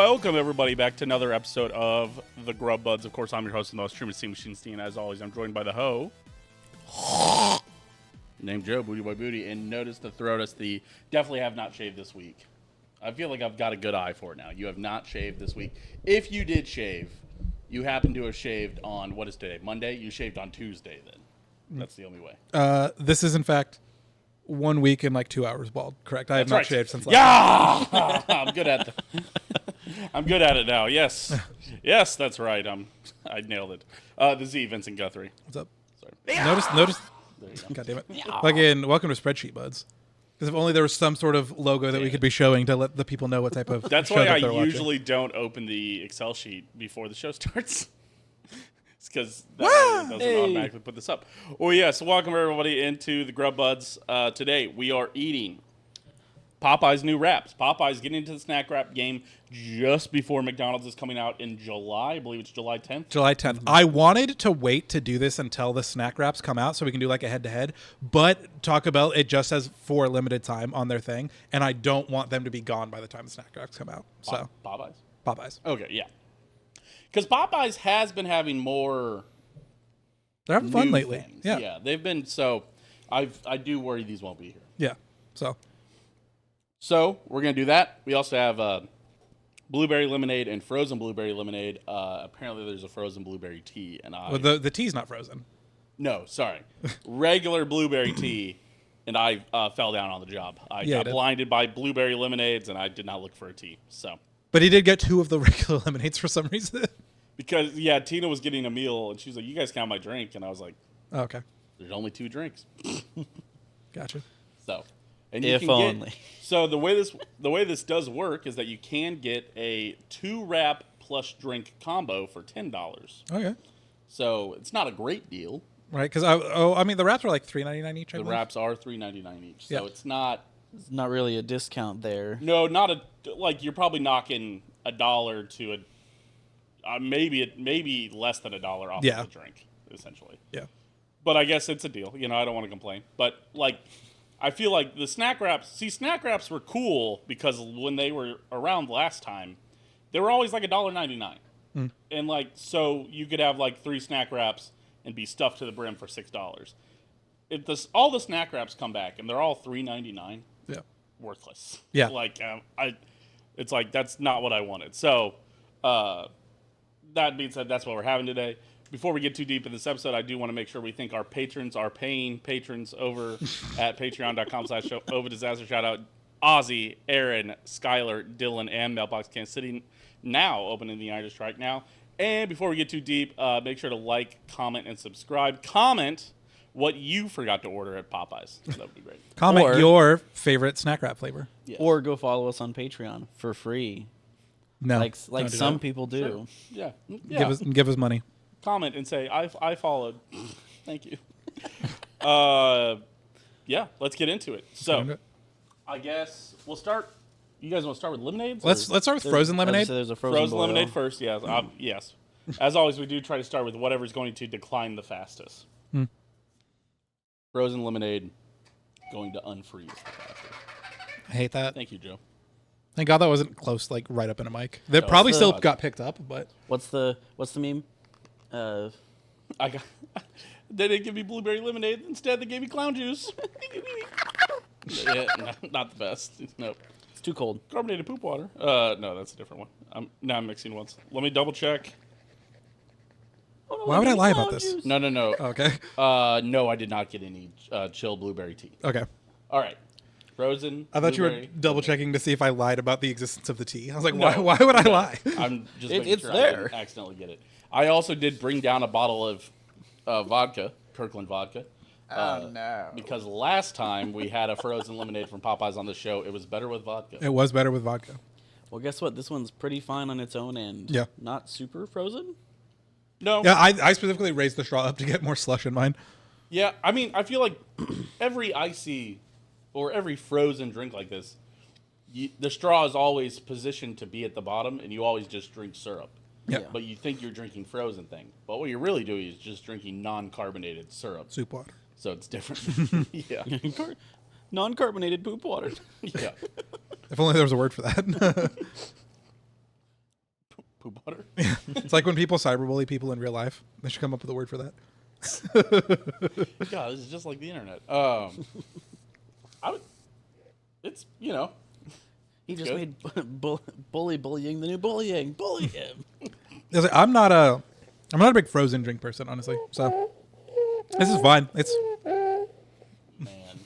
Welcome, everybody, back to another episode of the Grub Buds. Of course, I'm your host, the most true machine Steen. As always, I'm joined by the hoe, named Joe, Booty Boy Booty. And notice the throat, definitely have not shaved this week. I feel like I've got a good eye for it now. You have not shaved this week. If you did shave, you happen to have shaved on, what is today, Monday? You shaved on Tuesday, then. That's the only way. This is, in fact, 1 week and like 2 hours bald, correct? I have not shaved since last Yeah! I'm good at I'm good at it now. Yes. Yes, that's right. I nailed it. The Z, Vincent Guthrie. What's up? Sorry. Notice. There you go. God damn it. Fucking welcome to Spreadsheet Buds. Because if only there was some sort of logo that we could be showing to let the people know what type of That's show why that I they're watching. usually don't open the Excel sheet before the show starts. It's because that doesn't automatically put this up. Oh, yeah. So welcome, everybody, into the Grub Buds. Today, we are eating Popeyes new wraps. Popeyes getting into the snack wrap game just before McDonald's is coming out in July. I believe it's July 10th. July 10th. I wanted to wait to do this until the snack wraps come out so we can do like a head-to-head, but Taco Bell, it just says for a limited time on their thing, and I don't want them to be gone by the time the snack wraps come out. So Popeyes. Okay, yeah. Because Popeyes has been having more They're having fun lately. things. Yeah. Yeah, they've been, so I do worry these won't be here. Yeah. So we're going to do that. We also have blueberry lemonade and frozen blueberry lemonade. Apparently there's a frozen blueberry tea. Well, the tea's not frozen. No, sorry. Regular blueberry tea, and I fell down on the job. I got blinded by blueberry lemonades, and I did not look for a tea. So, but he did get 2 of the regular lemonades for some reason. Because, Tina was getting a meal, and she was like, you guys can have my drink. And I was like, oh, okay. There's only 2 drinks. Gotcha. So, and if only. So the way this does work is that you can get a 2 wrap plus drink combo for $10. Okay. So it's not a great deal. Right, because I mean the wraps are like $3.99 each. The wraps are $3.99 each, so it's not really a discount there. No, not you're probably knocking $1 to maybe less than $1 off of the drink, essentially. Yeah. But I guess it's a deal. I don't want to complain. But I feel like the snack wraps were cool because when they were around last time, they were always like $1.99. And so you could have 3 snack wraps and be stuffed to the brim for $6. If all the snack wraps come back and they're all $3.99, worthless. Yeah. It's like that's not what I wanted. So that being said, that's what we're having today. Before we get too deep in this episode, I do want to make sure we thank our patrons, our paying patrons over at patreon.com/OvaDisaster. Shout out Ozzy, Aaron, Skylar, Dylan, and Mailbox Kansas City, now open in the United Strike now. And before we get too deep, make sure to like, comment, and subscribe. Comment what you forgot to order at Popeyes. That would be great. Comment your favorite snack wrap flavor. Yes. Or go follow us on Patreon for free. No. Like some people do. Sure. Yeah. Give us money. Comment and say, I followed. Thank you. Let's get into it. So, I guess we'll start. You guys want to start with lemonades? Let's start with frozen lemonade. There's a frozen lemonade first, yes. Yes. As always, we do try to start with whatever's going to decline the fastest. Frozen lemonade going to unfreeze the fastest. I hate that. Thank you, Joe. Thank God that wasn't close, right up in a mic. They probably still got picked up, but what's the meme? They didn't give me blueberry lemonade. Instead, they gave me clown juice. Not the best. Nope. It's too cold. Carbonated poop water. No, that's a different one. I'm mixing ones. Let me double check. Oh, no, why would I lie about this? No. Okay. No, chill not get any chill blueberry tea. Okay. All right. Frozen. I thought you were double checking to see if I lied about the existence of the tea. I was like, why would I lie? I'm just making it's sure there. I didn't accidentally get it. I also did bring down a bottle of vodka, Kirkland vodka. Oh, no. Because last time we had a frozen lemonade from Popeyes on the show, it was better with vodka. It was better with vodka. Well, guess what? This one's pretty fine on its own end. Yeah. Not super frozen? No. Yeah, I specifically raised the straw up to get more slush in mine. Yeah, I mean, I feel like every icy or every frozen drink like this, the straw is always positioned to be at the bottom, and you always just drink syrup. Yeah. But you think you're drinking frozen thing. But what you're really doing is just drinking non-carbonated syrup. Soup water. So it's different. Yeah. Non-carbonated poop water. Yeah. If only there was a word for that. Poop butter. It's like when people cyberbully people in real life. They should come up with a word for that. God, this is just like the internet. It's He just good. made bullying the new bullying. Bully him. I'm not a big frozen drink person, honestly. So this is fine. It's Man,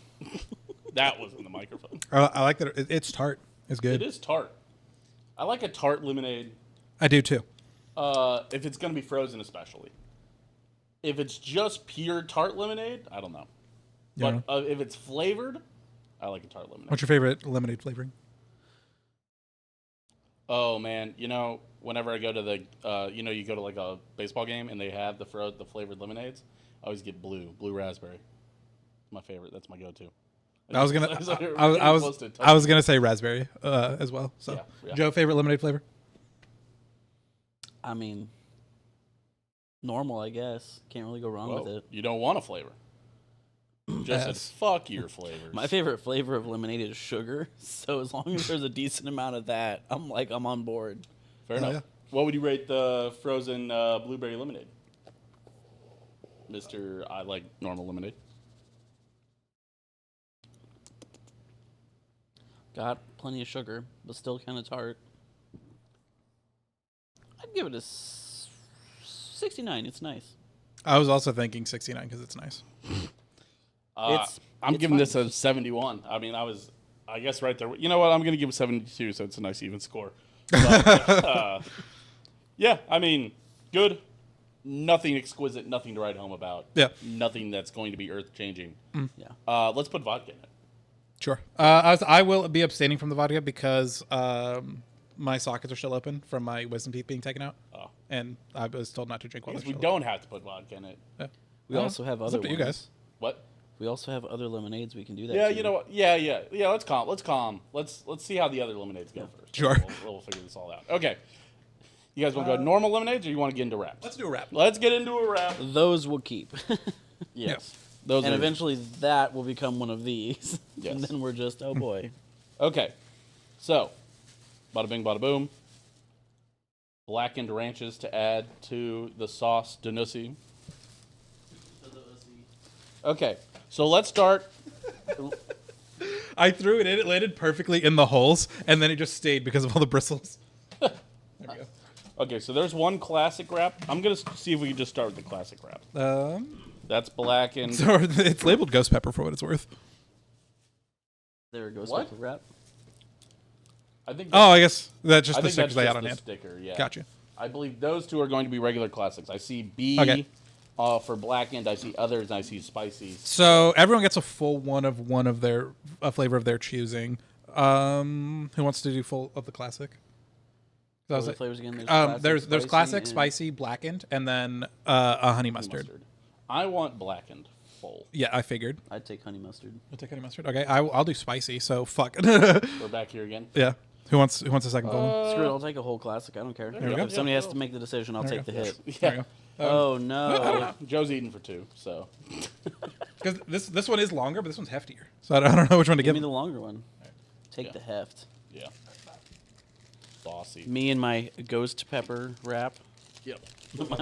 that was in the microphone. I like that it's tart. It's good. It is tart. I like a tart lemonade. I do too. If it's gonna be frozen, especially. If it's just pure tart lemonade, I don't know. Yeah. But if it's flavored, I like a tart lemonade. What's your favorite lemonade flavoring? Oh man, whenever I go to the, you go to like a baseball game and they have the flavored lemonades, I always get blue raspberry. My favorite. That's my go-to. I was gonna say raspberry as well. So, Yeah. Joe, favorite lemonade flavor? I mean, normal, I guess. Can't really go wrong with Whoa, it. you don't want a flavor. Just said, fuck your flavors. My favorite flavor of lemonade is sugar. So as long as there's a decent amount of that, I'm on board. Fair enough. Yeah. What would you rate the frozen blueberry lemonade? I like normal lemonade. Got plenty of sugar, but still kind of tart. I'd give it a 69. It's nice. I was also thinking 69 because it's nice. I'm it's giving fine. this a 71. I mean, I guess right there. You know what? I'm going to give it 72, so it's a nice even score. But, yeah, I mean, good. Nothing exquisite, nothing to write home about. Yeah. Nothing that's going to be earth-changing. Yeah. Let's put vodka in it. Sure. I will be abstaining from the vodka because my sockets are still open from my wisdom teeth being taken out. Oh. And I was told not to drink while Because they're we still don't have to put vodka in it. open. We also have It's other up to ones. you guys. What? We also have other lemonades we can do that. Yeah, to. you know what? Yeah. Let's calm. Let's see how the other lemonades go first. Sure. We'll figure this all out. Okay. You guys want to go normal lemonades, or you want to get into wraps? Let's do a wrap. Let's get into a wrap. Those will keep. Yes. Those And are eventually that will become one of these. Yes. And then we're just, oh boy. Okay. So, bada bing, bada boom. Blackened ranches to add to the sauce Danussi. Okay. So let's start. I threw it in. It landed perfectly in the holes, and then it just stayed because of all the bristles. There we go. Okay, so there's one classic wrap. I'm going to see if we can just start with the classic wrap. That's blackened. So it's labeled ghost pepper for what it's worth. There goes What? the wrap. I think Oh, I guess that's just I the think stickers that's they had just on the hand. sticker, yeah. Gotcha. I believe those two are going to be regular classics. I see B Okay. For blackened. I see others, and I see spicy. So everyone gets a full one of their a flavor of their choosing. Who wants to do full of the classic? So I What was are the like- flavors again? there's spicy, classic, and- spicy, blackened, and then a honey mustard. I want blackened full. Yeah, I figured. I'd take honey mustard. I'll take honey mustard. Okay, I'll do spicy. So fuck. We're back here again. Yeah. Who wants a second full one? Screw it, I'll take a whole classic. I don't care. we go. If somebody has to make the decision, I'll There take we the hit. There you Yeah. go. Oh no. Joe's eating for two, so. Because this one is longer, but this one's heftier. So I don't know which one to Give give. me the longer one. Take Yeah. the heft. Yeah. Bossy. Me and my ghost pepper wrap. Yep.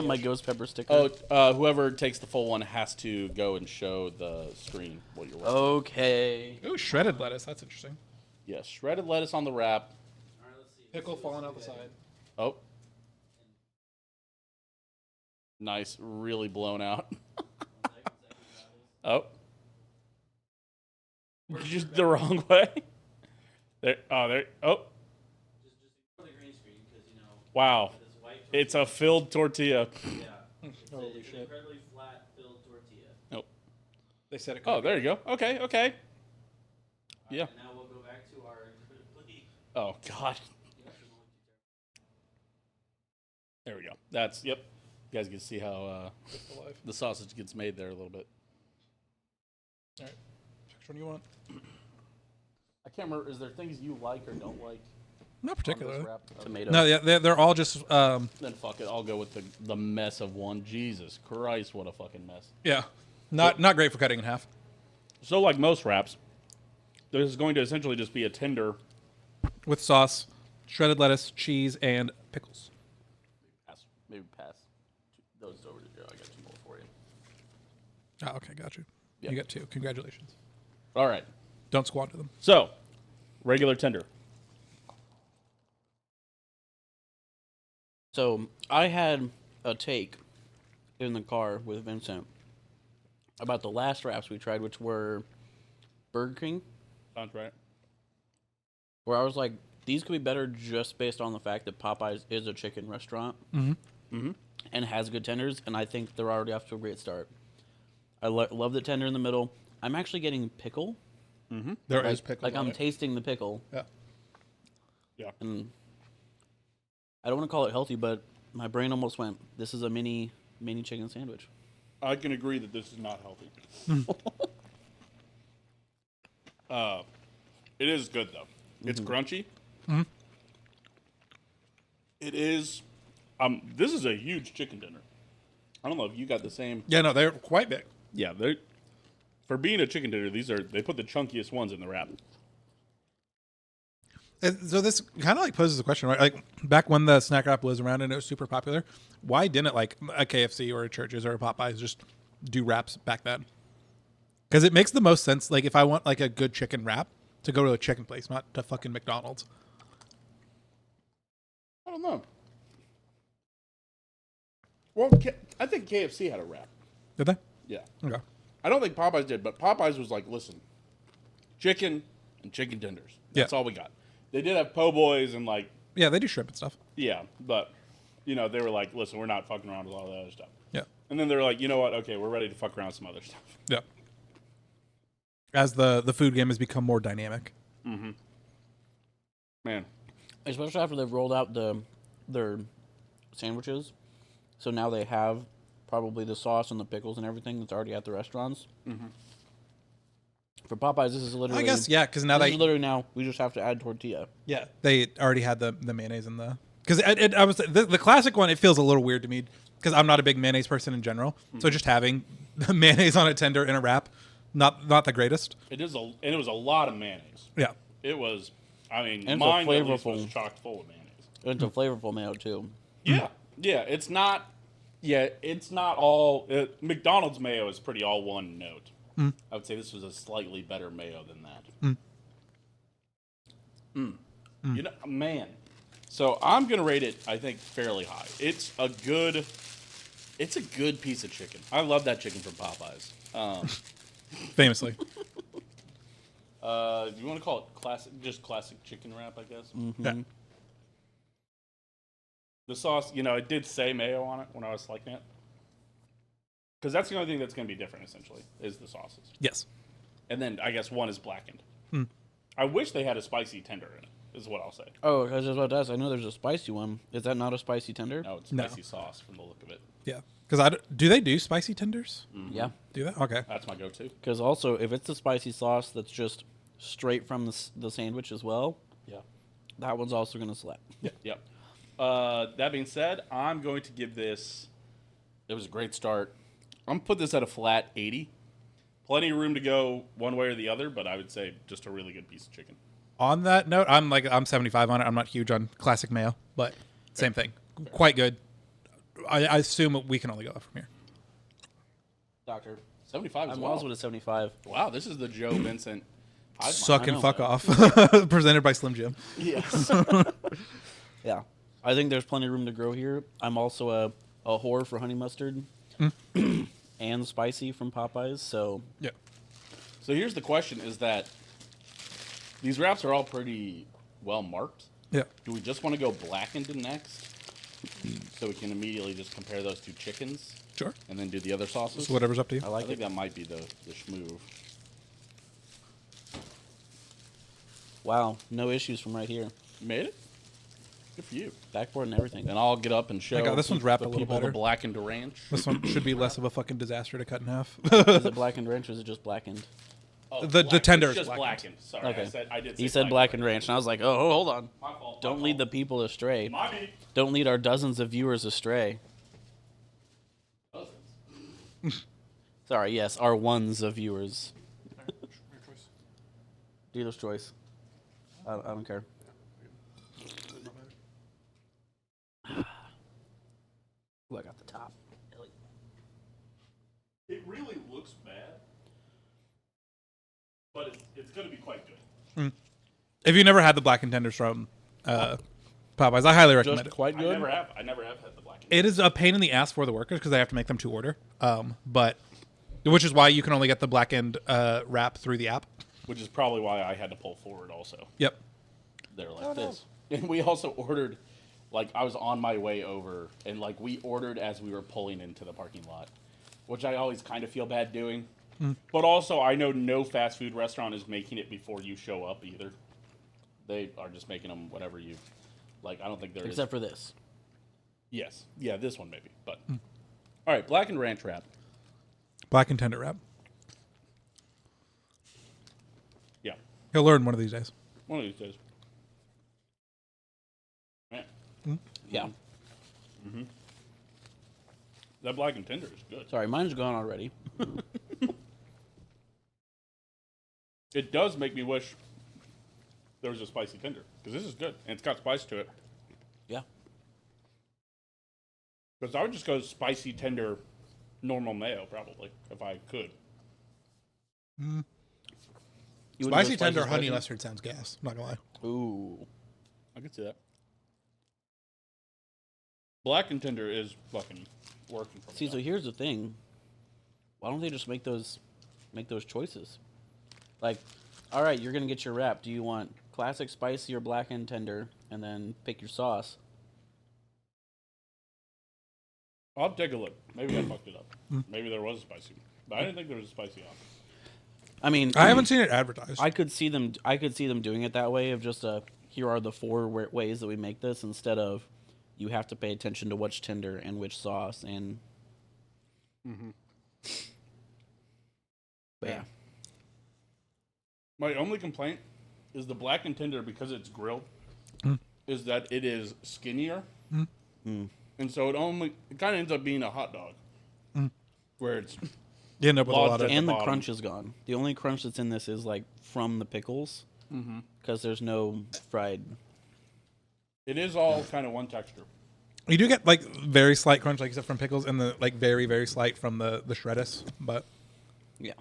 my ghost pepper sticker. Oh, whoever takes the full one has to go and show the screen what you're watching. Okay. Ooh, shredded lettuce. That's interesting. Yes, shredded lettuce on the wrap. Pickle falling out the side. Oh. Nice, really blown out. Oh. Just the wrong way. There. Oh. Wow. It's a filled tortilla. Holy shit. Incredibly flat filled tortilla. Nope. They said it. Oh, there you go. Okay. Yeah. And now we'll go back to our incredibly. Oh, God. There we go. That's, yep. You guys can see how the sausage gets made there a little bit. All right. Which one you want? I can't remember. Is there things you like or don't like? Not on this particularly. wrap? Okay. Tomato. No, yeah, they're all just Then fuck it. I'll go with the mess of one. Jesus Christ, what a fucking mess. yeah, not great for cutting in half. So like most wraps, there's going to essentially just be a tender. With sauce, shredded lettuce, cheese, and pickles. Oh, okay, got you. Yeah. You got 2. Congratulations. All right. Don't squander them. So, regular tender. So I had a take in the car with Vincent about the last wraps we tried, which were Burger King, Sounds right. where I was like, these could be better just based on the fact that Popeyes is a chicken restaurant and has good tenders, and I think they're already off to a great start. I love the tender in the middle. I'm actually getting pickle. There is pickle. Like I'm tasting the pickle. Yeah. Yeah. And I don't want to call it healthy, but my brain almost went, this is a mini chicken sandwich. I can agree that this is not healthy. It is good, though. It's crunchy. It is. This is a huge chicken dinner. I don't know if you got the same. Yeah, no, they're quite big. Yeah, they for being a chicken dinner, they put the chunkiest ones in the wrap. And so this kind of like poses a question, right? Like back when the snack wrap was around and it was super popular, why didn't like a KFC or a Church's or a Popeyes just do wraps back then? Because it makes the most sense. Like if I want like a good chicken wrap, to go to a chicken place, not to fucking McDonald's. I don't know. Well, I think KFC had a wrap. Did they? Yeah. Okay. I don't think Popeyes did, but Popeyes was like, listen, chicken and chicken tenders. That's all we got. They did have po' boys and like, Yeah, they do shrimp and stuff. yeah, but they were like, listen, we're not fucking around with all the other stuff. Yeah. And then they were like, you know what? Okay, we're ready to fuck around with some other stuff. Yeah. As the food game has become more dynamic. Man, Especially after they've rolled out their sandwiches. So now they have probably the sauce and the pickles and everything that's already at the restaurants. For Popeyes, this is literally... I guess, yeah, because now this is literally now, we just have to add tortilla. Yeah, they already had the mayonnaise and the... Because I was the classic one, it feels a little weird to me because I'm not a big mayonnaise person in general. So just having the mayonnaise on a tender in a wrap, not the greatest. it was a lot of mayonnaise. Yeah. It was, I mean, And it's mine a at least flavorful- was chock full of mayonnaise. It's a flavorful mayo, too. Yeah, it's not. Yeah, it's not all. McDonald's mayo is pretty all one note. I would say this was a slightly better mayo than that. You know, man. So I'm gonna rate it. I think fairly high. It's a good piece of chicken. I love that chicken from Popeyes. Famously. Do you want to call it classic chicken wrap? I guess. Yeah. The sauce, it did say mayo on it when I was selecting it. Because that's the only thing that's going to be different, essentially, is the sauces. Yes. And then I guess one is blackened. I wish they had a spicy tender in it, is what I'll say. Oh, I was just about to ask. I know there's a spicy one. Is that not a spicy tender? No, it's No. spicy sauce from the look of it. Yeah. Because do they do spicy tenders? Yeah. Do they? Okay. That's my go-to. Because also, if it's a spicy sauce that's just straight from the sandwich as well, Yeah. that one's also going to slap. Yep. That being said, I'm going to give this... It was a great start. I'm going to put this at a flat 80. Plenty of room to go one way or the other, but I would say just a really good piece of chicken. On that note, I'm 75 on it. I'm not huge on classic mayo, but same thing. Quite good. I assume we can only go up from here. Doctor. 75 as I'm well. also at a 75. Wow, this is the Joe Vincent. Suck I and know. fuck off. Presented by Slim Jim. Yes. Yeah. I think there's plenty of room to grow here. I'm also a whore for honey mustard and spicy from Popeyes, so... Yeah. So here's the question: is that these wraps are all pretty well marked? Yeah. Do we just want to go blackened next, so we can immediately just compare those two chickens, Sure. and then do the other sauces? So whatever's up to you. I I like think it. that might be the schmove. Wow, no issues from right here. You made it. Good for you. Backboard and everything. Then I'll get up and show. My God, this one's wrapped the a little people better. the blackened ranch. This one should be less of a fucking disaster to cut in half. Is it blackened ranch or is it just blackened? Oh, The blackened. tender It's is just blackened. Sorry, Okay. I did. He say said blackened ranch, and I was like, oh, hold on. My fault. Don't lead the people astray. My bad. Don't lead our dozens of viewers astray. Sorry, yes, our ones of viewers. Dealer's choice. I don't care. Ooh, I got the top. It really looks If you never had the blackened tenders from Popeyes, I highly recommend Just it. quite I good. never have. I never have had the black. It is a pain in the ass for the workers because they have to make them to order. But which is why you can only get the blackened wrap through the app. Which is probably why I had to pull forward also. Yep. They're like this. And we also ordered, like, I was on my way over, and, like, we ordered as we were pulling into the parking lot, which I always kind of feel bad doing. But also, I know no fast food restaurant is making it before you show up either. They are just making them whatever you, like, I don't think there is. Except for this. Yes. Yeah, this one maybe. But, all right, blackened ranch wrap. Blackened tender wrap. Yeah. He'll learn one of these days. One of these days. Man. Yeah. That blackened tender is good. Sorry, mine's gone already. It does make me wish there was a spicy tender, because this is good, and it's got spice to it. Yeah. Because I would just go spicy tender, normal mayo, probably, if I could. You wouldn't Spicy go tender honey spicy? mustard sounds gas. I'm not gonna lie. Ooh. I could see that. Black and tender is fucking working for me. See, so here's the thing. Why don't they just make those choices? Like, all right, you're gonna get your wrap. Do you want classic spicy or black and tender, and then pick your sauce? I'll take a look. Maybe I fucked it up. Maybe there was a spicy, but I didn't think there was a spicy option. I mean, I haven't seen it advertised. I could see them. I could see them doing it that way of just here are the 4 ways that we make this, instead of you have to pay attention to which tender and which sauce and. But yeah. My only complaint is the black and tender, because it's grilled, is that it is skinnier. And so it kind of ends up being a hot dog. Where it's you end up with a lot Lodged of. at And the bottom. crunch is gone. The only crunch that's in this is like from the pickles, because there's no fried. it is all kind of one texture. You do get like very slight crunch, like you said, from pickles, and the like very very slight from the shreddis, but Yeah.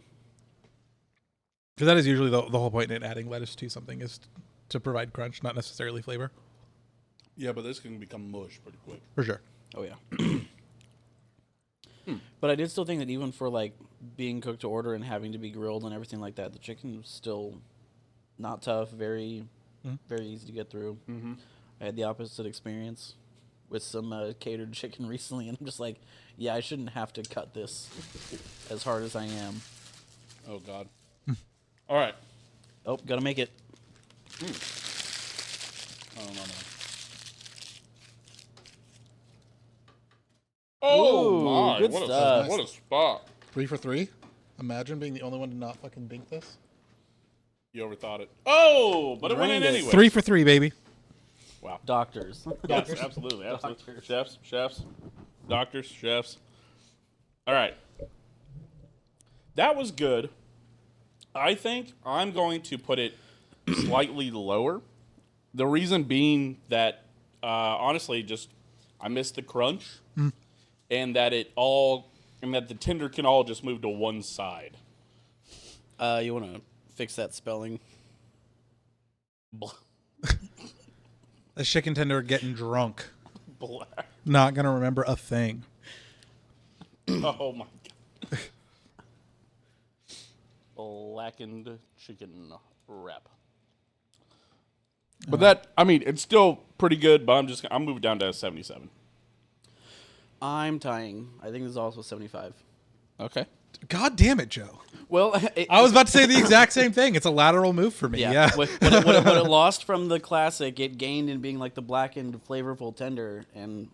because that is usually the whole point in adding lettuce to something is to provide crunch, not necessarily flavor. Yeah, but this can become mush pretty quick. For sure. Oh yeah. But I did still think that even for like being cooked to order and having to be grilled and everything like that, the chicken was still not tough, very easy to get through. I had the opposite experience with some catered chicken recently, and I'm just like, yeah, I shouldn't have to cut this as hard as I am. Oh, God. All right. Oh, gotta make it. Oh, no. Oh, Ooh, my. good stuff. What a spot. 3 for 3. Imagine being the only one to not fucking dink this. You overthought it. Oh, but it went in Drained it. anyway. 3 for 3, baby. Wow. Doctors. Yes, absolutely. Absolutely. Chefs, doctors, chefs. All right. That was good. I think I'm going to put it slightly lower. The reason being that, honestly, just I missed the crunch, and that the tender can all just move to one side. You want to fix that spelling? A chicken tender getting drunk. Black. Not going to remember a thing. Oh my god. Blackened chicken wrap. But that, I mean, it's still pretty good, but I'm moving down to 77. I'm tying. I think this is also 75. Okay. God damn it, Joe. Well, I was about to say the exact same thing. It's a lateral move for me. Yeah. What it lost from the classic, it gained in being like the blackened, flavorful tender. And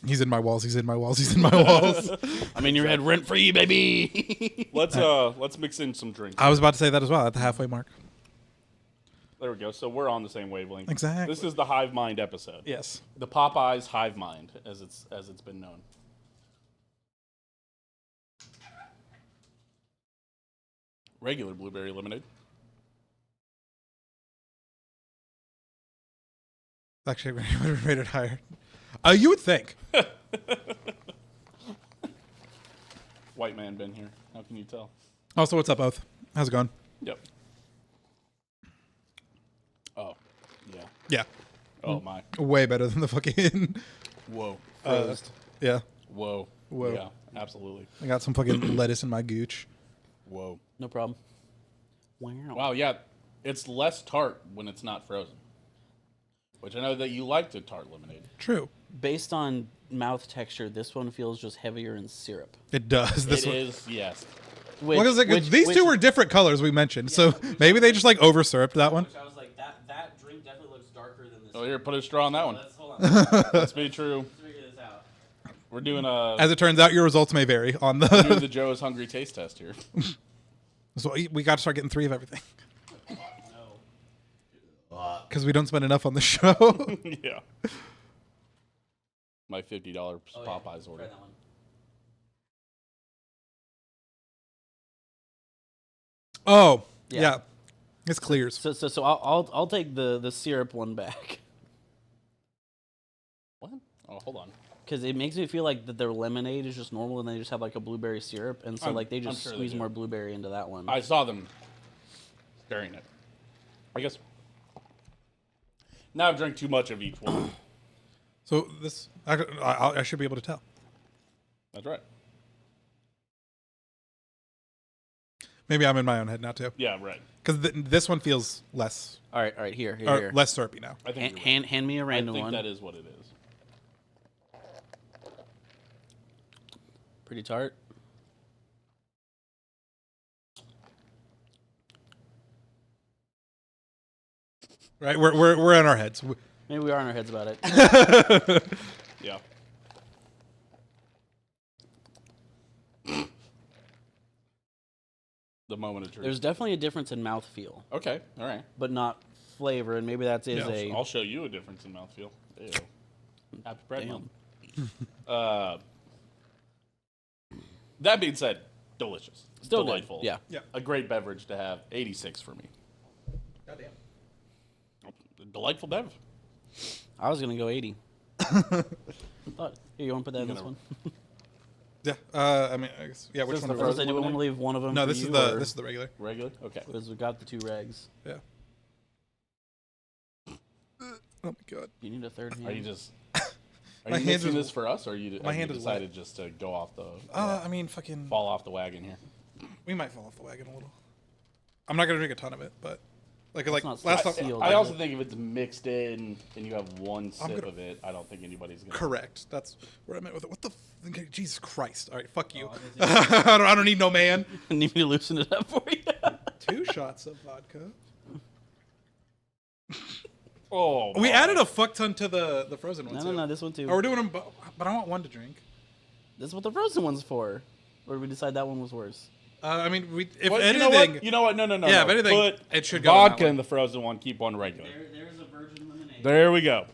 He's in my walls. He's in my walls. He's in my walls. I'm in your head rent free, baby. Let's mix in some drinks. I was about to say that as well at the halfway mark. There we go. So we're on the same wavelength. Exactly. This is the Hive Mind episode. Yes. The Popeyes Hive Mind, as it's been known. Regular blueberry lemonade. Actually, would have rated higher. You would think. White man been here. How can you tell? Also, what's up, Oath? How's it going? Yep. Yeah. Yeah, Oh my. way better than the fucking. Whoa. Yeah, Whoa. Whoa. Yeah. Absolutely. I got some fucking lettuce in my gooch. Whoa. No problem. Wow. Wow. Yeah. It's less tart when it's not frozen. Which I know that you like the tart lemonade. True. Based on mouth texture, this one feels just heavier in syrup. It does. This It one. is, yes. Which, These two were different colors we mentioned, so maybe they just like over syruped that one. Which I was like, that drink definitely looks darker than this. Oh, here, put a straw on that one. Hold on. Let's be true. Let's figure this out. We're doing As it turns out, your results may vary on doing the. the Joe's Hungry Taste Test here. So we got to start getting 3 of everything No. because we don't spend enough on the show. Yeah. My $50 Popeyes order. Try that one. Oh, Yeah. yeah. It's clears. So I'll take the syrup one back What? Oh, hold on. because it makes me feel like that their lemonade is just normal and they just have like a blueberry syrup, and so I'm- like they I'm just sure they squeeze do. more blueberry into that one. I saw them stirring it. I guess. Now I've drank too much of each one. So this, I should be able to tell. That's right. Maybe I'm in my own head now too, Yeah, right. because this one feels less all right, here. or less syrupy now. I think you're right. Hand me a I random think one. that is what it is. Pretty tart. Right, we're in our heads. Maybe we are in our heads about it. Yeah. The moment of truth. There's definitely a difference in mouthfeel, Okay, all right. but not flavor, and maybe that is a. I'll show you a difference in mouthfeel. Ew. Happy Pride Damn. Month. That being said, delicious. Still good. delightful. Yeah. Yeah. A great beverage to have. 86 for me. Goddamn. Delightful bev. I was gonna go 80. Thought, here, you want to put that in this gonna- one? Yeah. I mean, I guess, yeah. Which This one? the are I was we- gonna say, do we want to leave one of them? No, for this is you, the or- this is the regular. Regular? Okay. Because we got the 2 regs. Yeah. Oh my god. You need a third hand. Are you just. Are My you hand mixing is- this for us, or you, my have hand you is decided just to go off the. I mean, fucking. fall off the wagon here? We might fall off the wagon a little. I'm not gonna drink a ton of it, but like not last spicy. time. Sealed, I is also it? think if it's mixed in and you have one sip gonna- of it, I don't think anybody's going to. Correct. That's where I'm at with it. What the? Jesus Christ! All right, fuck you. Oh, I don't need no man. Need me to loosen it up for you? 2 shots of vodka. Oh, We my. added a fuck ton to the frozen ones. No, this one too. Oh, we're doing them, but I want one to drink. This is what the frozen one's for. Or did we decide that one was worse? I mean, if Well, anything, you know what? No. Yeah, if anything, Put it should go on that vodka one. in the frozen one. Keep one regular. There's a virgin lemonade. There we go.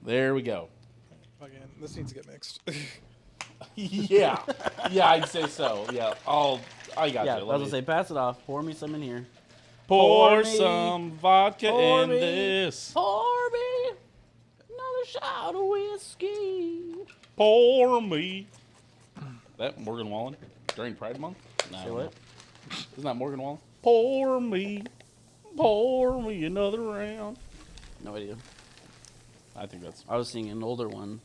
There we go. fucking, this needs to get mixed. Yeah, I'd say so. Yeah, I got Yeah, I you. was Let gonna me say, pass it off. Pour me some in here. pour me. some vodka Pour in me. this. Pour me another shot of whiskey. Pour me. That Morgan Wallen during Pride Month? No, I Say don't what? know. Isn't that Morgan Wallen? Pour me another round. No idea. I think that's. I was seeing an older one.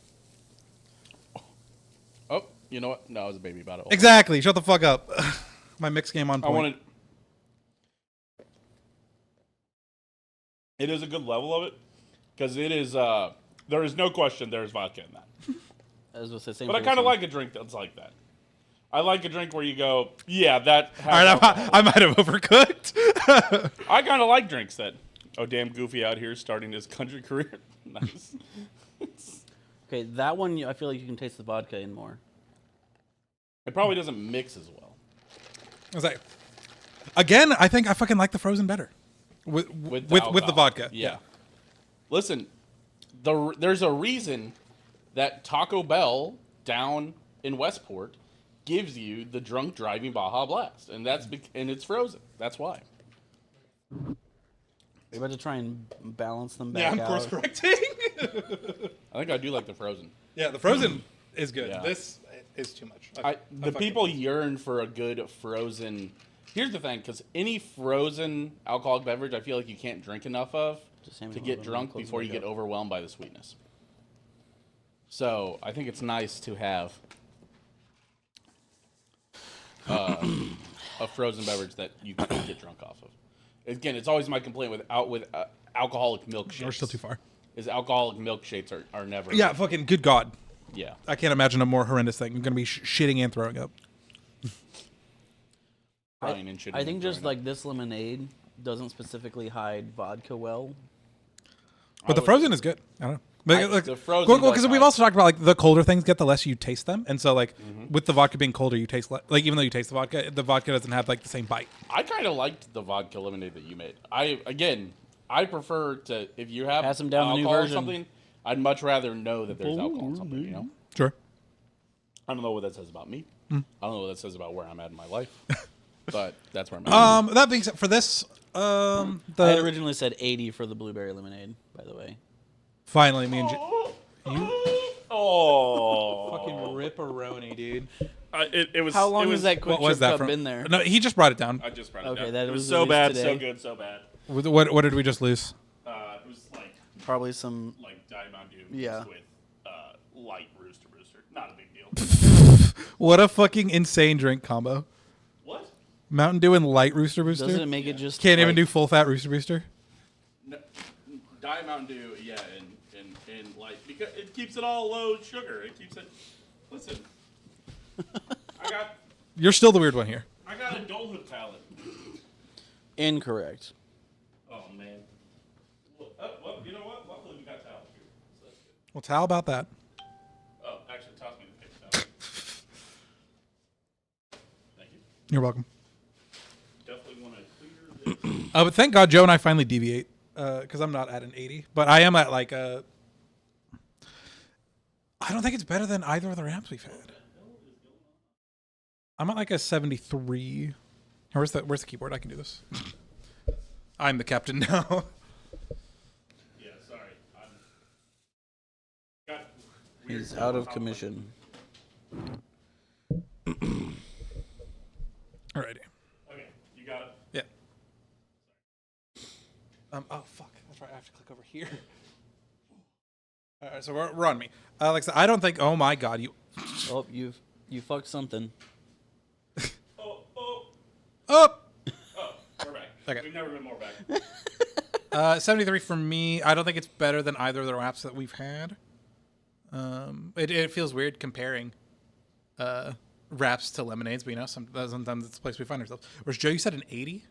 Oh, you know what? No, it was a baby about it. Exactly. Shut the fuck up. My mix game on I point. wanted. It is a good level of it because it is. There is no question there is vodka in that. I was gonna say same. But I for kind this of one. like a drink that's like that. I like a drink where you go, yeah, that. Has All right, alcohol. I might have overcooked. I kind of like drinks that. Oh, damn, Goofy out here starting his country career. Nice. Okay, that one I feel like you can taste the vodka in more. It probably doesn't mix as well. I was like, again, I think I fucking like the frozen better with the the alcohol. vodka. Yeah. Listen, there's a reason that Taco Bell down in Westport gives you the drunk driving Baja Blast, and and it's frozen. That's why. We're about to try and balance them back Yeah, I'm out. course correcting. I think I do like the frozen. Yeah, the frozen is good. Yeah. This is too much. The people yearn for a good frozen Here's the thing, because any frozen alcoholic beverage, I feel like you can't drink enough of to get drunk before you get overwhelmed by the sweetness. So I think it's nice to have a frozen beverage that you can get drunk off of. Again, it's always my complaint with alcoholic milkshakes. We're still too far. Is alcoholic milkshakes are never. Yeah, fucking good God. Yeah. I can't imagine a more horrendous thing. I'm going to be shitting and throwing up. Crying and shitting I think and just throwing like this lemonade doesn't specifically hide vodka well. But the frozen is good. I don't know. Like, the frozen because does we've hide. also talked about like the colder things get the less you taste them, and so like with the vodka being colder, you taste like even though you taste the vodka doesn't have like the same bite. I kind of liked the vodka lemonade that you made. I prefer to if you have Pass them down the new alcohol or version. something, I'd much rather know that there's alcohol in something. You know, Sure. I don't know what that says about me. I don't know what that says about where I'm at in my life, but that's where I'm at. That being said, for this, I had the originally said 80 for the blueberry lemonade, by the way. finally me and Oh, fucking ripperoni, dude. it was. How long it has was that quick What was trip that cup from? been there? No, he just brought it down. I just brought it Okay, down. that It was was so released bad, today. so good, so bad. What did we just lose? It was like Probably some. Diet Mountain Dew Yeah. mixed with light Rooster. Not a big deal. What a fucking insane drink combo. What? Mountain Dew and light Rooster Booster. Doesn't it make it just Can't even like- do full fat Rooster Booster. No, Diet Mountain Dew, yeah, and light because it keeps it all low sugar. It keeps it. Listen, You're still the weird one here. I got adulthood palate. Incorrect. Oh man. Well, you know what? Luckily we got towels here. So that's good. Well, how about that? Oh, actually, toss me the paper towel. Thank you. You're welcome. Definitely want to clear this. But thank God Joe and I finally deviate because I'm not at an 80, but I am at like a. I don't think it's better than either of the ramps we've had. I'm at like a 73. Where's the keyboard? I can do this. I'm the captain now. Yeah, sorry. Got weird He's out of power. commission. Alrighty. Okay, you got it. Yeah. Oh fuck! That's right. I have to click over here. All right, so we're on me. Like I said, I don't think. Oh my God, you. Oh, you fucked something. Oh, Oh. we're back. Okay. We've never been more back. 73 for me. I don't think it's better than either of the wraps that we've had. It feels weird comparing wraps to lemonades, but you know, sometimes it's the place we find ourselves. Whereas Joe, you said an 80?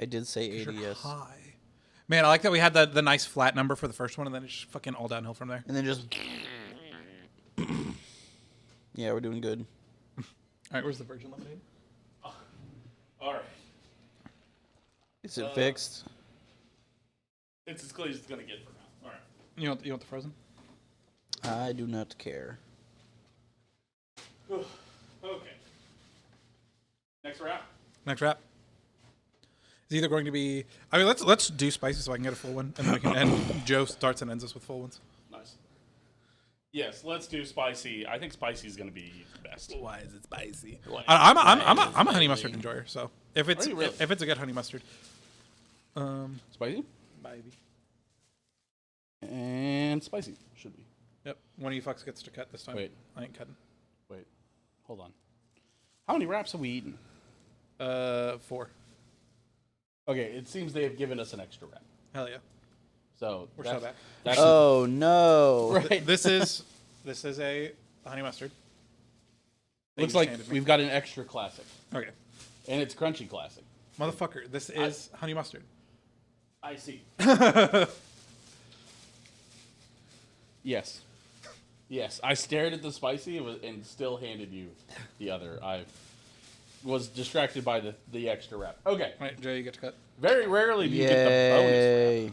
I did say 80, yes. High. Man, I like that we had the nice flat number for the first one, and then it's just fucking all downhill from there. And then just. Yeah, we're doing good. All right, where's the virgin lemonade? All right. Is it fixed? It's as clear as it's gonna get for now. All right. You want the frozen? I do not care. Okay. Next wrap. Next wrap. It's either going to be. I mean, let's do spicy so I can get a full one, and then we can end. Joe starts and ends us with full ones. Nice. Yes, let's do spicy. I think spicy is gonna be the best. Why is it spicy? Why is I'm it a honey mustard enjoyer, so if it's Are you really? if it's a good honey mustard, Spicy baby. and spicy should be. Yep. One of you fucks gets to cut this time. Wait. I ain't cutting. Wait, hold on. How many wraps have we eaten? 4. Okay, it seems they have given us an extra wrap. Hell yeah. So We're so back. That's Oh, no. right. This is a honey mustard. That Looks you like just handed me. we've got an extra classic, Okay. and it's crunchy classic. Motherfucker, this is honey mustard. I see. Yes. Yes, I stared at the spicy and still handed you the other. I was distracted by the extra wrap. Okay. Right, Joe, you get to cut. Very rarely do you get the bonus Yay.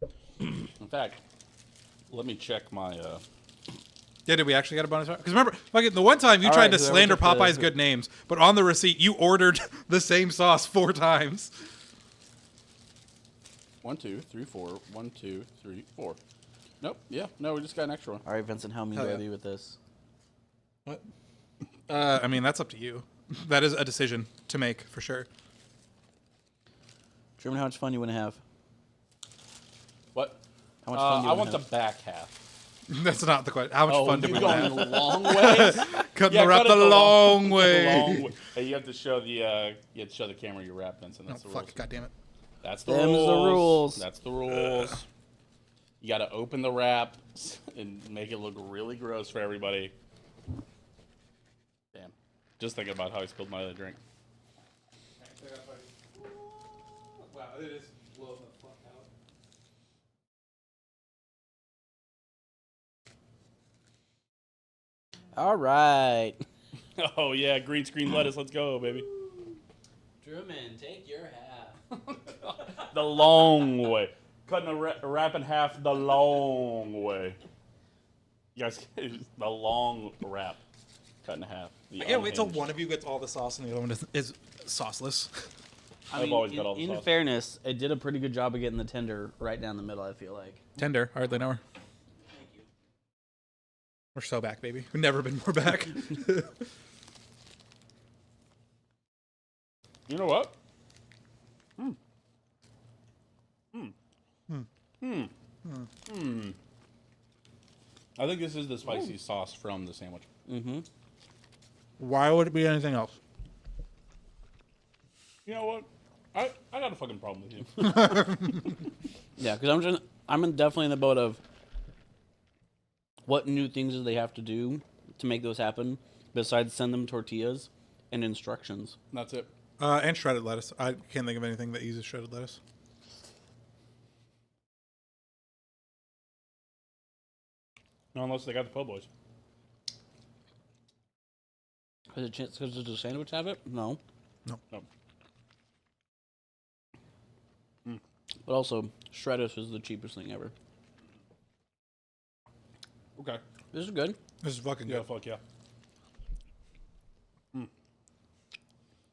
wrap. In fact, let me check my. Yeah, did we actually get a bonus wrap? Because remember, like the one time you All tried right, to whoever slander took the- Popeye's good names, but on the receipt you ordered the same sauce 4 times. 1, 2, 3, 4. 1, 2, 3, 4. Nope. Yeah. No, we just got an extra one. All right, Vincent, how many Hell do I yeah. be with this? What? I mean, that's up to you. That is a decision to make for sure. Truman, how much fun you want to have? What? How much fun do you I wanna want the have? back half. That's not the question. How much fun do we you want to going have? the long way? Cutting Yeah, the wrap cut it the long way. The long way. Hey, you have to show the camera your wrap, Vincent. Oh, That's the fuck. rules. God damn it. That's the Them's rules. the rules. That's the rules. You got to open the wrap and make it look really gross for everybody. Damn. Just thinking about how I spilled my other drink. Wow, it is blowing the fuck out. All right. Oh, yeah. Green screen lettuce. Let's go, baby. Truman, take your half. The long way. Cutting a wrap in half the long way. You guys, the long wrap. Cut in half. I can't wait till one of you gets all the sauce and the other one is sauceless. I've always got all the in sauce. fairness, it did a pretty good job of getting the tender right down the middle, I feel like. Tender. Hardly know her. Thank you. We're so back, baby. We've never been more back. You know what? I think this is the spicy sauce from the sandwich. Mm-hmm. Why would it be anything else? You know what? I got a fucking problem with you. Yeah, because I'm definitely in the boat of what new things do they have to do to make those happen besides send them tortillas and instructions. That's it. And shredded lettuce. I can't think of anything that uses shredded lettuce. No, unless they got the po' boys. Does the sandwich have it? No. No. But also, shredded is the cheapest thing ever. Okay. This is good. This is fucking Yeah, good. fuck yeah.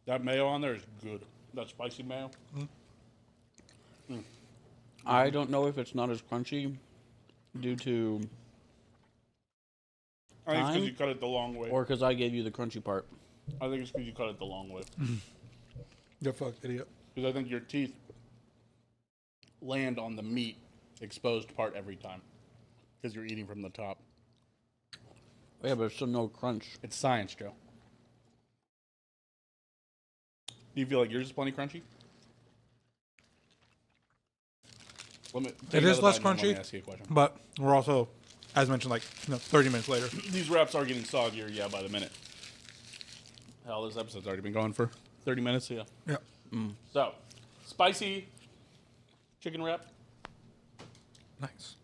That mayo on there is good. That spicy mayo. I don't know if it's not as crunchy due to I think it's because Time? you cut it the long way. or because I gave you the crunchy part. I think it's because you cut it the long way. You fuck idiot. Because I think your teeth land on the meat exposed part every time. Because you're eating from the top. Yeah, but there's still no crunch. It's science, Joe. Do you feel like yours is plenty crunchy? It is less Let me crunchy, ask you a question. but we're also, as mentioned, like 30 minutes later. These wraps are getting soggier, yeah, by the minute. Hell, this episode's already been going for 30 minutes, yeah. Yeah. So, spicy chicken wrap. Nice.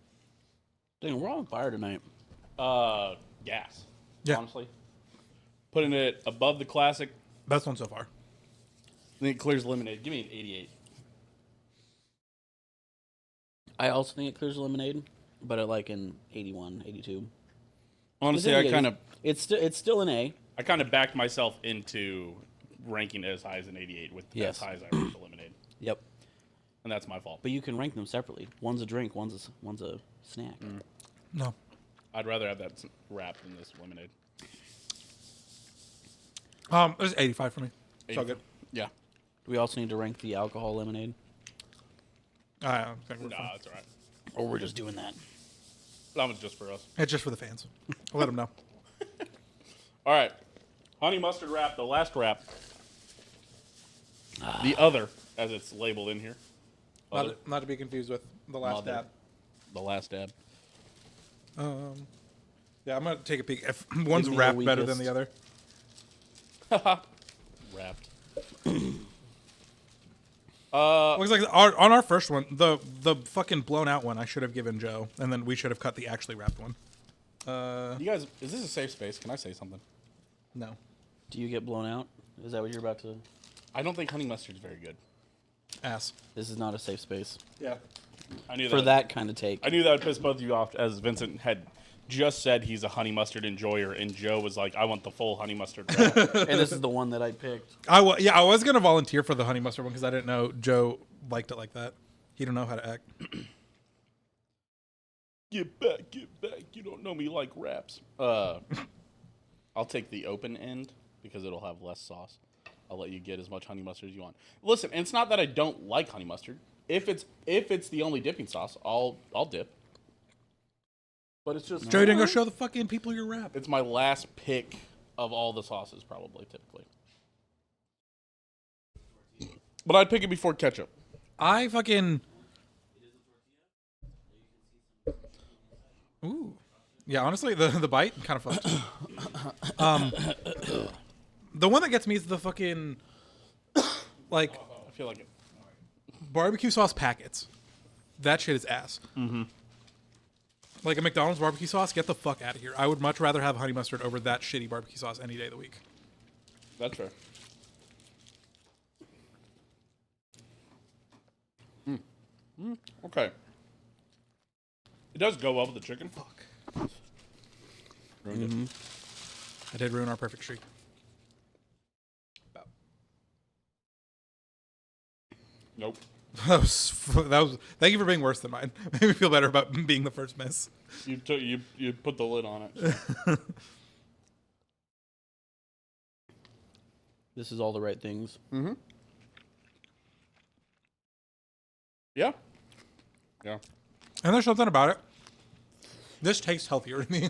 Dang, we're all on fire tonight. Gas. Yeah. Honestly. Putting it above the classic. Best one so far. I think it clears lemonade. Give me an 88. I also think it clears lemonade, but I like an 81, 82. Honestly, It's I an 80. It's still an A. kind of backed myself into ranking it as high as an 88 with Yes. as high as I ranked the lemonade. Yep. And that's my fault. But you can rank them separately. One's a drink, one's a snack. No. I'd rather have that wrap than this lemonade. It was 85 for me. So good. Yeah. Do we also need to rank the alcohol lemonade? I don't think we're Nah, fine. that's all right. Or we're just doing that? That was just for us. It's just for the fans. I'll let them know. All right. Honey mustard wrap, the last wrap. The other, as it's labeled in here. Other. Not to be confused with the last Mother. dab. The last dab. Yeah, I'm going to take a peek. If one's me the wrapped better than weakest. the other. Wrapped. Looks like on our first one, the fucking blown out one, I should have given Joe, and then we should have cut the actually wrapped one. You guys, is this a safe space? Can I say something? No. Do you get blown out? Is that what you're about to... I don't think honey mustard's very good. Ass. This is not a safe space. Yeah. I knew For that kind of take. I knew that would piss both of you off, as Vincent had just said he's a honey mustard enjoyer, and Joe was like, I want the full honey mustard wrap. And this is the one that I picked. I was going to volunteer for the honey mustard one because I didn't know Joe liked it like that. He don't know how to act. Get back, you don't know me like wraps. I'll take the open end because it'll have less sauce. I'll let you get as much honey mustard as you want. Listen, and it's not that I don't like honey mustard. If it's the only dipping sauce, I'll dip. But it's just Joey didn't go show the fucking people your wrap. it's my last pick of all the sauces, probably typically. But I'd pick it before ketchup. I fucking. Ooh. Yeah, honestly, the bite kind of fucked. The one that gets me is the fucking like I feel like it. barbecue sauce packets. That shit is ass. Mm-hmm. Like a McDonald's barbecue sauce, get the fuck out of here. I would much rather have honey mustard over that shitty barbecue sauce any day of the week. That's fair. Okay. It does go well with the chicken. Fuck. Ruined it. I did ruin our perfect streak. Nope. That was. Thank you for being worse than mine. Made me feel better about being the first miss. You put the lid on it. This is all the right things. Mm-hmm. Yeah. Yeah. And there's something about it. This tastes healthier to me.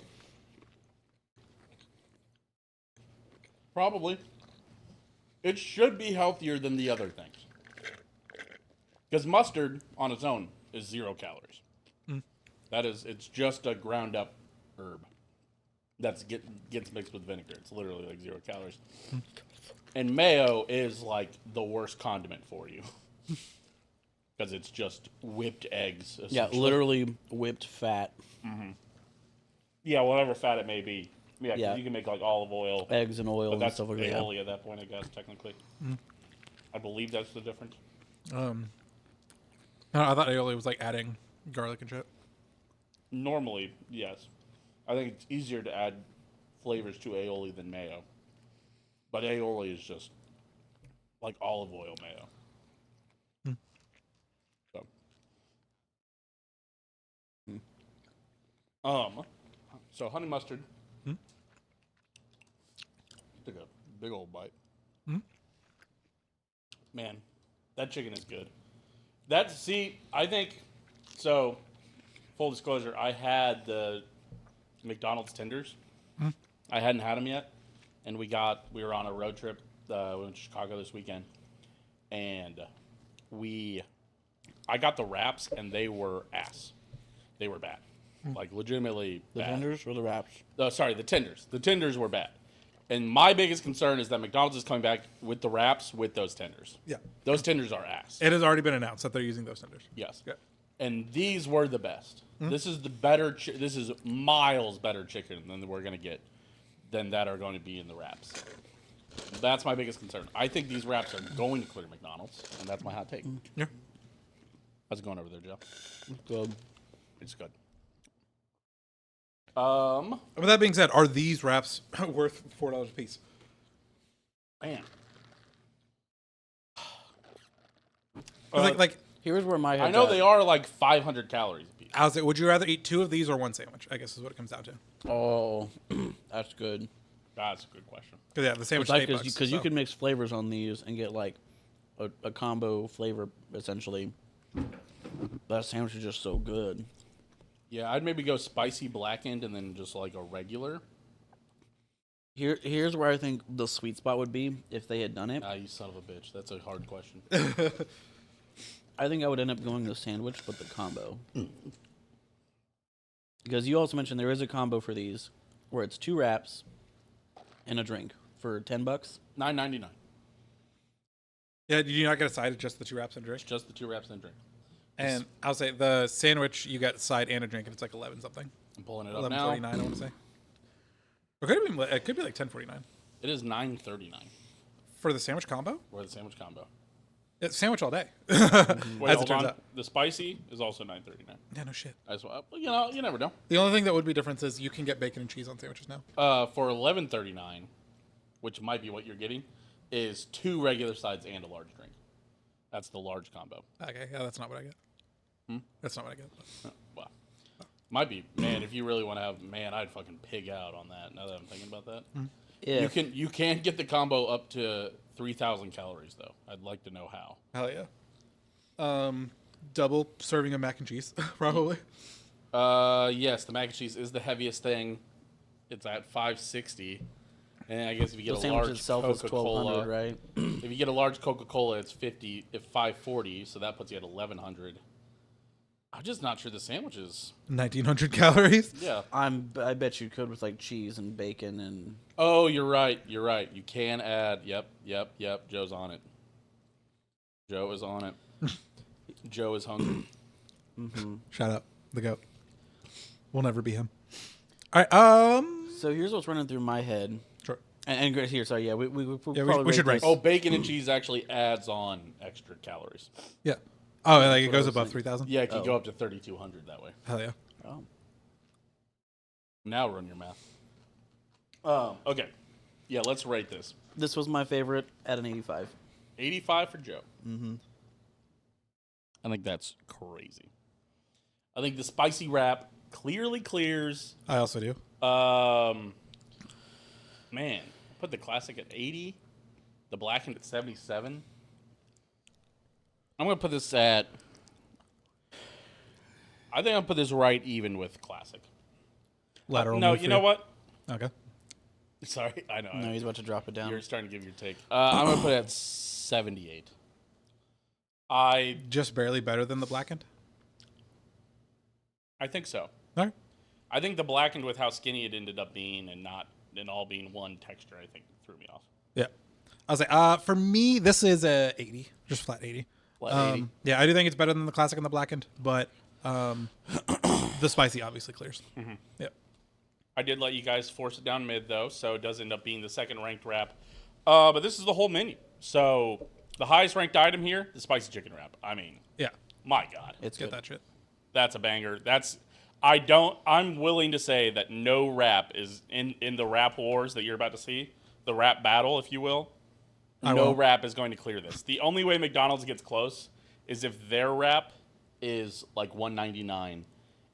Probably. It should be healthier than the other things. Because mustard on its own is 0 calories. It's just a ground up herb that gets mixed with vinegar. It's literally like 0 calories. And mayo is like the worst condiment for you. Because it's just whipped eggs. Yeah, literally whipped fat. Yeah, whatever fat it may be. Yeah, 'cause Yeah. you can make like olive oil. Eggs and oil But and that's stuff like that. aioli at that point, I guess, technically. I believe that's the difference. I thought aioli was like adding garlic and shit. Normally, yes. I think it's easier to add flavors to aioli than mayo. But aioli is just like olive oil mayo. So honey mustard. Took a big old bite. Man, that chicken is good. I think, so, full disclosure, I had the McDonald's tenders. I hadn't had them yet. And we were on a road trip. We went to Chicago this weekend. And I got the wraps, and they were ass. They were bad. Like, legitimately The bad. tenders or the wraps? Sorry, the tenders. The tenders were bad. And my biggest concern is that McDonald's is coming back with the wraps with those tenders. Yeah. Those tenders are ass. It has already been announced that they're using those tenders. Yes. Yeah. And these were the best. This is the better. This is miles better chicken than we're gonna get, than that are going to be in the wraps. That's my biggest concern. I think these wraps are going to clear McDonald's, and that's my hot take. Yeah. How's it going over there, Joe? Good. It's good. With that being said, are these wraps worth $4 a piece? Man. Like Here's where my head I know they are like 500 calories a piece. how's it? Would you rather eat 2 of these or 1 sandwich? I guess is what it comes down to. Oh, that's good. That's a good question. Because yeah, the sandwich It's is like $8. because you so. can mix flavors on these and get like a combo flavor essentially. That sandwich is just so good. Yeah, I'd maybe go spicy blackened and then just like a regular. Here's where I think the sweet spot would be if they had done it. Ah, you son of a bitch. That's a hard question. I think I would end up going the sandwich, but the combo. Because you also mentioned there is a combo for these where it's 2 wraps and a drink for $10. $9.99. Yeah, did you not get a side of just the 2 wraps and a drink? Just the 2 wraps and a drink. And I'll say the sandwich, you get a side and a drink, and it's like 11 something. I'm pulling it up now. 11.49, I want to say. Or it could be like 10.49 It is $9.39 for the sandwich combo. for the sandwich combo. It's sandwich all day. Wait, As it hold turns on. out. The spicy is also $9.39. Yeah, no shit. You never know. The only thing that would be different is you can get bacon and cheese on sandwiches now. For $11.39, which might be what you're getting, is 2 regular sides and a large drink. That's the large combo. Okay, yeah, that's not what I get. That's not what I get. Wow. Might be. Man, if you really want to have, I'd fucking pig out on that now that I'm thinking about that. You can get the combo up to 3,000 calories though. I'd like to know how. Hell yeah. Double serving of mac and cheese, probably. Yes, the mac and cheese is the heaviest thing. It's at 560. And I guess if you get The a sandwich large itself is Coca-Cola, 1,200, right? if you get a large Coca-Cola, it's 540, so that puts you at 1,100. I'm just not sure the sandwiches. 1,900 calories. Yeah. I bet you could with like cheese and bacon and. Oh, you're right. You're right. You can add. Yep. Joe's on it. Joe is on it. Joe is hungry. Shout out the goat. We'll never be him. All right. So here's what's running through my head. Sure. And here, sorry, yeah, we we should rank. Oh, bacon and cheese actually adds on extra calories. Yeah. Oh, like it what I goes was above thinking. 3,000. Yeah, it can go up to 3,200 that way. Hell yeah. Oh. Now run your math. Okay. Yeah, let's rate this. This was my favorite at an 85. 85 for Joe. Mm-hmm. I think that's crazy. I think the spicy wrap clearly clears. I also do. Man, put the classic at 80, the blackened at 77. I'm gonna put this at. I think I'll put this right even with classic. Lateral. No, move you for know what? Okay. Sorry, I know. No, he's about to drop it down. You're starting to give your take. I'm gonna put it at 78. I Just barely better than the blackened. think so. All right. I think the blackened with how skinny it ended up being and not and all being one texture, I think threw me off. Yeah. I was like, for me, this is a 80, just flat 80. Flat 80. Yeah, I do think it's better than the classic and the blackened, but the spicy obviously clears. Mm-hmm. Yeah. I did let you guys force it down mid though, so it does end up being the second ranked wrap. But this is the whole menu. So the highest ranked item here, the spicy chicken wrap. I mean, Yeah. my God, It's Get good. that shit. that's a banger. I'm willing to say that no wrap is in the wrap wars that you're about to see, the wrap battle, if you will. No wrap is going to clear this. The only way McDonald's gets close is if their wrap is like $1.99.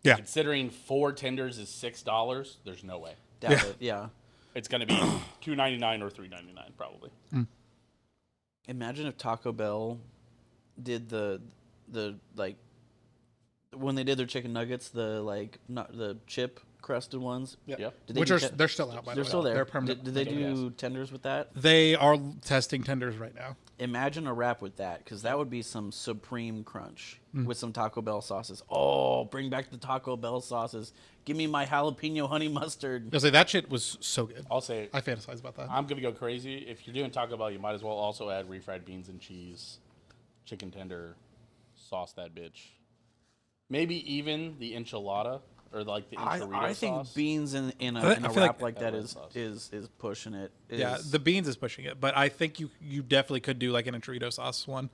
Yeah. Considering 4 tenders is $6, there's no way. Doubt it. Yeah. It's going to be $2.99 or $3.99 probably. Imagine if Taco Bell did the like when they did their chicken nuggets, the chip crusted ones. Yeah. Did they Which do are they're still out by the They're way. still there. They're permanent. Did they do tenders with that? They are testing tenders right now. Imagine a wrap with that, because that would be some supreme crunch with some Taco Bell sauces. Oh, bring back the Taco Bell sauces. Give me my jalapeno honey mustard. I was like, that shit was so good. I'll say I fantasize about that. I'm going to go crazy. If you're doing Taco Bell, you might as well also add refried beans and cheese, chicken tender, sauce that bitch. Maybe even the enchilada or like the enchilada I think sauce. beans in I a feel wrap like- like that red is sauce. is pushing it. Yeah, Is- the beans is pushing it, but I think you definitely could do like an enchilada sauce one.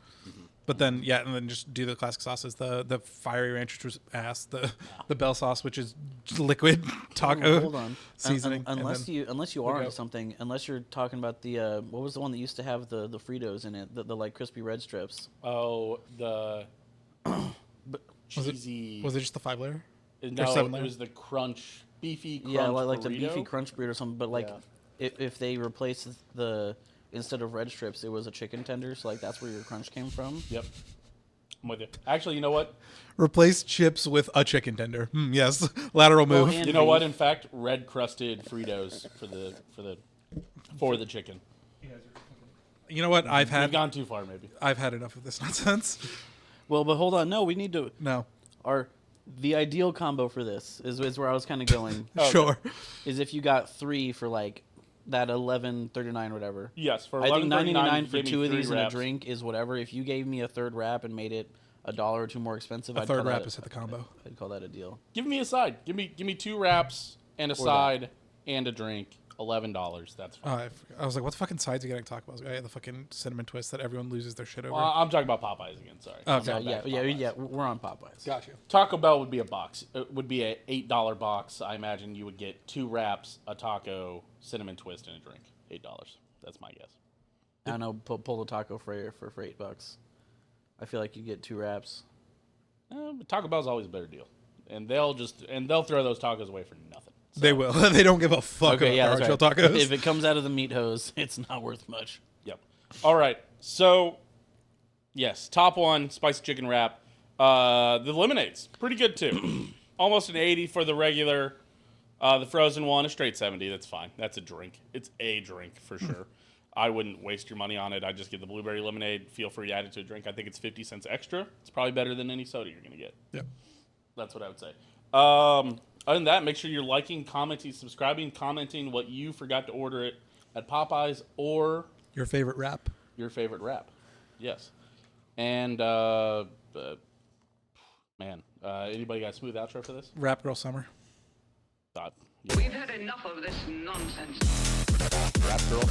But then and then just do the classic sauces, the fiery ranch, which was ass, the Bell sauce, which is liquid taco Hold on. seasoning. and Unless then- you are go. into something, unless you're talking about the what was the one that used to have the Fritos in it, the like crispy red strips. Oh, the cheesy. was it just the 5-layer? No, seven it layer? was the crunch, beefy crunch Yeah, like the burrito. beefy crunch burrito or something. But like, Yeah. if they replaced instead of red strips, it was a chicken tender. So like that's where your crunch came from. Yep. I'm with you. Actually, you know what? Replace chips with a chicken tender. Yes, lateral Well, move. and You know what? beef. In fact, red crusted Fritos for the chicken. You know what? I've We've had gone too far, maybe. I've had enough of this nonsense. Well, but hold on. No, we need to. No, The ideal combo for this is where I was kind of going. Okay. sure. Is if you got 3 for like that 11.39 or whatever. Yes, for I think $11.39 $9.99 you for gave me 2 of 3 these and a wraps. drink is whatever. If you gave me a third wrap and made it $1 or $2 more expensive, A I'd third call wrap that is hit the combo. I'd call that a deal. Give me a side. Give me 2 wraps and a side and a drink. $11. That's fine. I was like, what the fucking sides are you getting at Taco Bell? I was like, oh, yeah, the fucking cinnamon twist that everyone loses their shit over. I'm talking about Popeyes again. Sorry. Okay. I'm So not yeah, back to yeah, Popeyes. yeah. We're on Popeyes. Got you. Taco Bell would be a box. It would be a $8 box. I imagine you would get 2 wraps, a taco, cinnamon twist, and a drink. $8. That's my guess. I don't know. Pull the taco for $8. I feel like you get 2 wraps. But Taco Bell's always a better deal, and they'll throw those tacos away for nothing. They will. They don't give a fuck about that's hard shell right. tacos. If it comes out of the meat hose, it's not worth much. Yep. All right. So, yes, top one, spicy chicken wrap. The lemonade's pretty good too. Almost an 80 for the regular. The frozen one, a straight 70. That's fine. That's a drink. It's a drink for sure. I wouldn't waste your money on it. I'd just get the blueberry lemonade. Feel free to add it to a drink. I think it's 50 cents extra. It's probably better than any soda you're going to get. Yep. That's what I would say. Other than that, make sure you're liking, commenting, subscribing, commenting what you forgot to order it at Popeyes or Your favorite wrap? your favorite wrap. Yes. And, anybody got a smooth outro for this? Wrap Girl Summer. Thought. We've had enough of this nonsense. Wrap girl.